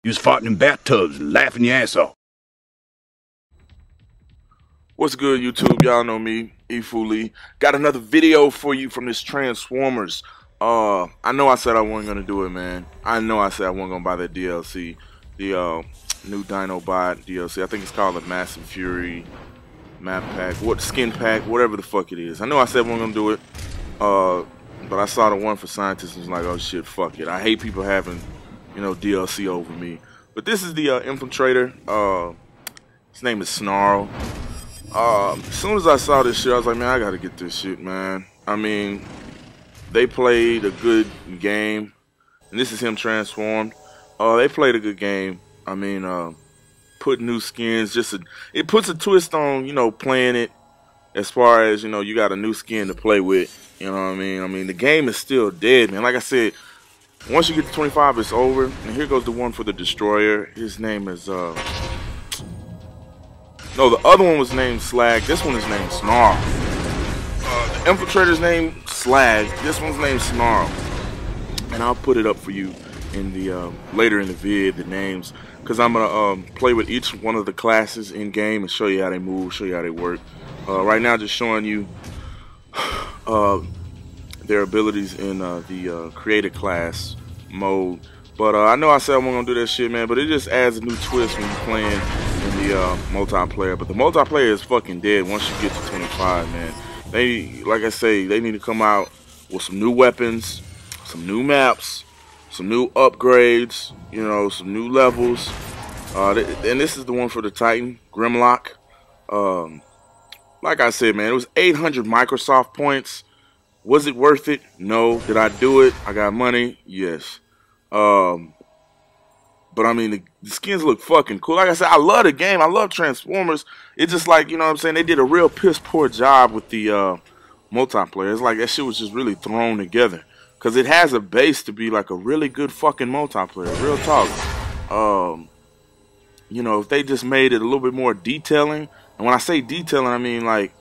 You was farting in bathtubs, laughing your ass off. What's good, YouTube? Y'all know me, FooLy. Got another video for you from this Transformers. I know I said I wasn't gonna do it, man. I know I said I wasn't gonna buy that DLC, the new Dinobot DLC. I think it's called the Massive Fury map pack, skin pack, whatever the fuck it is. I know I said I wasn't gonna do it. But I saw the one for scientists and was like, oh shit, fuck it. I hate people having, DLC over me. But this is the Infiltrator. His name is Snarl. As soon as I saw this shit, I was like, man, I gotta get this shit, man. I mean, they played a good game. And this is him transformed. They played a good game. I mean, put new skins. It puts a twist on, playing it. As far as, you got a new skin to play with. You know what I mean? I mean, the game is still dead, man. Like I said, once you get to 25, it's over. And here goes the one for the Destroyer. His name is, no, the other one was named Slag. This one is named Snarl. The Infiltrator's named Slag. This one's named Snarl. And I'll put it up for you in the, later in the vid, the names. Because I'm going to play with each one of the classes in game and show you how they move, show you how they work. Right now, just showing you their abilities in the created class mode. But I know I said I wasn't gonna do that shit, man, but it just adds a new twist when you're playing in the multiplayer. But the multiplayer is fucking dead once you get to 25, man. They, like I say, they need to come out with some new weapons, some new maps, some new upgrades, some new levels. And this is the one for the Titan, Grimlock. Like I said, man, it was 800 Microsoft points. Was it worth it? No. Did I do it? I got money? Yes. But I mean, the skins look fucking cool. Like I said, I love the game. I love Transformers. It's just like, you know what I'm saying? They did a real piss poor job with the multiplayer. It's like that shit was just really thrown together. Because it has a base to be like a really good fucking multiplayer. Real talk. If they just made it a little bit more detailing. And when I say detailing, I mean like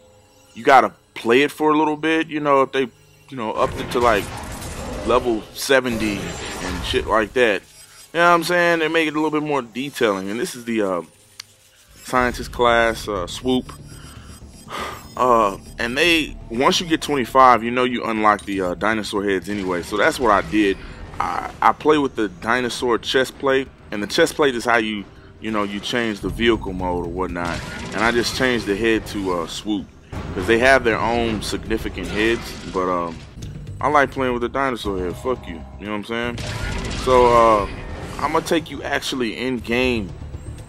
you gotta play it for a little bit. If they, upped it to like level 70 and shit like that. You know what I'm saying? They make it a little bit more detailing. And this is the scientist class, swoop. And once you get 25, you unlock the dinosaur heads anyway. So that's what I did. I play with the dinosaur chest plate, and the chest plate is how you change the vehicle mode or whatnot. And I just changed the head to swoop because they have their own significant heads. But I like playing with the dinosaur head. Fuck you. You know what I'm saying? So I'm gonna take you actually in game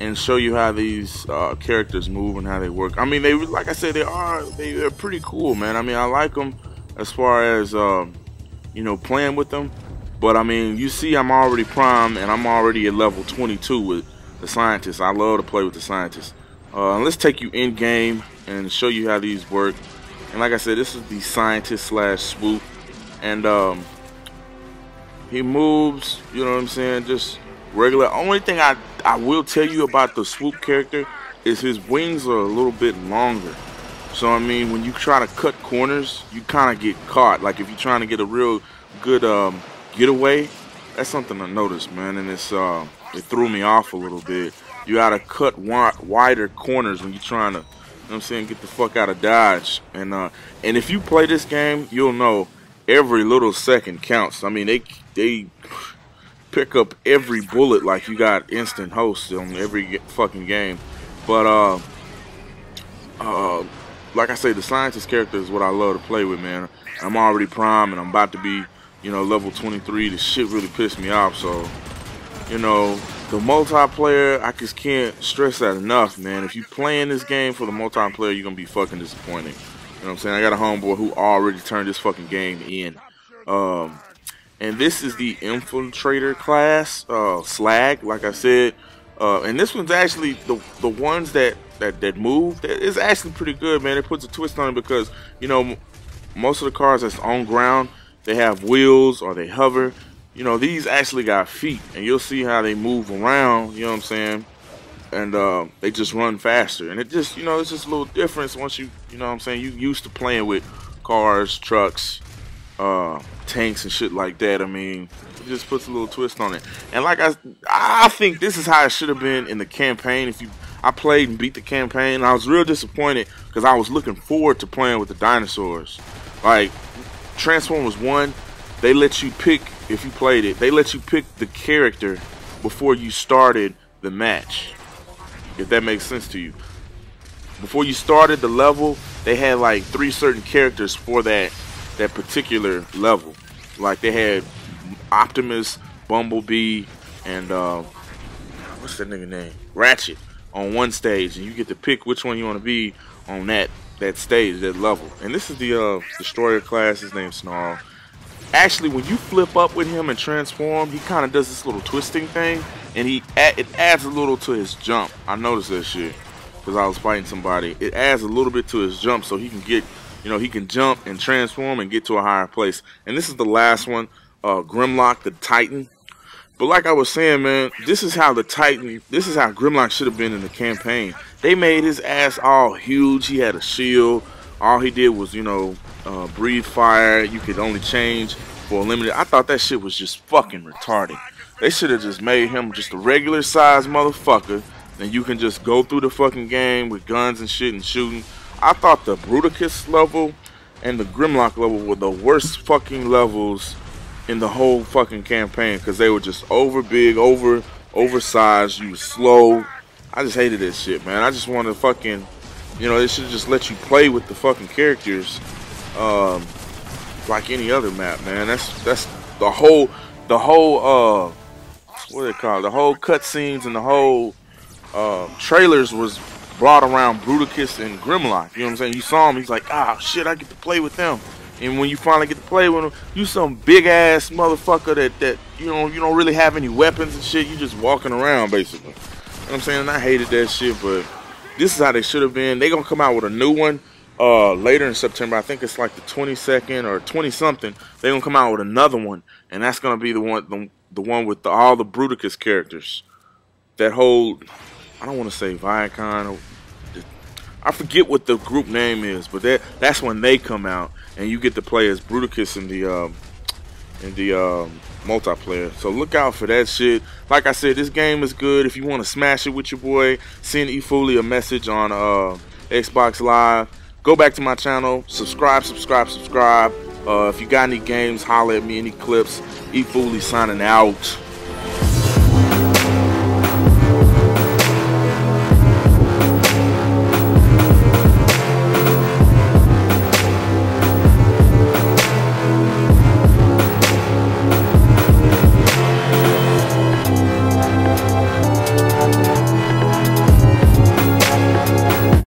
and show you how these characters move and how they work. I mean, like I said, they're pretty cool, man. I mean, I like them as far as playing with them. But I mean, you see, I'm already prime and I'm already at level 22 with the scientists. I love to play with the scientists. Let's take you in game and show you how these work. And like I said, this is the scientist slash swoop, and he moves, you know what I'm saying, just regular. Only thing I will tell you about the swoop character is his wings are a little bit longer. So I mean, when you try to cut corners, you kind of get caught. Like if you're trying to get a real good getaway, that's something I noticed, man, and it threw me off a little bit. You gotta cut wider corners when you're trying to, get the fuck out of Dodge. And if you play this game, you'll know every little second counts. I mean, they pick up every bullet like you got instant hosts on every fucking game. But like I say, the scientist character is what I love to play with, man. I'm already prime and I'm about to be, level 23. This shit really pissed me off, so the multiplayer, I just can't stress that enough, man. If you playing this game for the multiplayer, you're gonna be fucking disappointed. You know what I'm saying? I got a homeboy who already turned this fucking game in. And this is the Infiltrator class, Slag, like I said. And this one's actually the ones that move. It's actually pretty good, man. It puts a twist on it because most of the cars that's on ground, they have wheels or they hover. These actually got feet, and you'll see how they move around, you know what I'm saying? And they just run faster. And it just, it's just a little difference once you know what I'm saying, you used to playing with cars, trucks, tanks and shit like that. I mean, It just puts a little twist on it. And like I think this is how it should have been in the campaign. I played and beat the campaign, and I was real disappointed because I was looking forward to playing with the dinosaurs. Like Transformers 1, they let you pick, if you played it, they let you pick the character before you started the match. If that makes sense to you. Before you started the level, they had like 3 certain characters for that particular level. Like they had Optimus, Bumblebee, and what's that nigga name? Ratchet on one stage, and you get to pick which one you want to be on that stage, that level. And this is the Destroyer class. His name's Snarl. Actually, when you flip up with him and transform, he kind of does this little twisting thing, and it adds a little to his jump. I noticed that shit because I was fighting somebody. It adds a little bit to his jump so he can get, you know, he can jump and transform and get to a higher place. And this is the last one, Grimlock the Titan. But like I was saying, man, this is how Grimlock should have been in the campaign. They made his ass all huge. He had a shield. All he did was, you know, breathe fire. You could only change for a limited. I thought that shit was just fucking retarded. They should have just made him just a regular size motherfucker, and you can just go through the fucking game with guns and shit and shooting. I thought the Bruticus level and the Grimlock level were the worst fucking levels in the whole fucking campaign because they were just over big, oversized. You were slow. I just hated that shit, man. I just wanted to fucking, you know, they should just let you play with the fucking characters like any other map, man. That's the whole what do they call it? The whole cutscenes and the whole trailers was brought around Bruticus and Grimlock. You know what I'm saying? You saw him, he's like, ah, shit, I get to play with them. And when you finally get to play with him, you some big ass motherfucker that you know, you don't really have any weapons and shit. You just walking around basically. You know what I'm saying? And I hated that shit, but this is how they should have been. They're gonna come out with a new one later in September. I think it's like the 22nd or 20 something. They're gonna come out with another one, and that's gonna be the one with all the Bruticus characters. That whole, I don't want to say Viacon, or I forget what the group name is, but that's when they come out, and you get to play as Bruticus in the multiplayer. So look out for that shit. Like I said, this game is good. If you want to smash it with your boy, send FooLy a message on Xbox Live. Go back to my channel, subscribe. If you got any games, holler at me, any clips. FooLy signing out.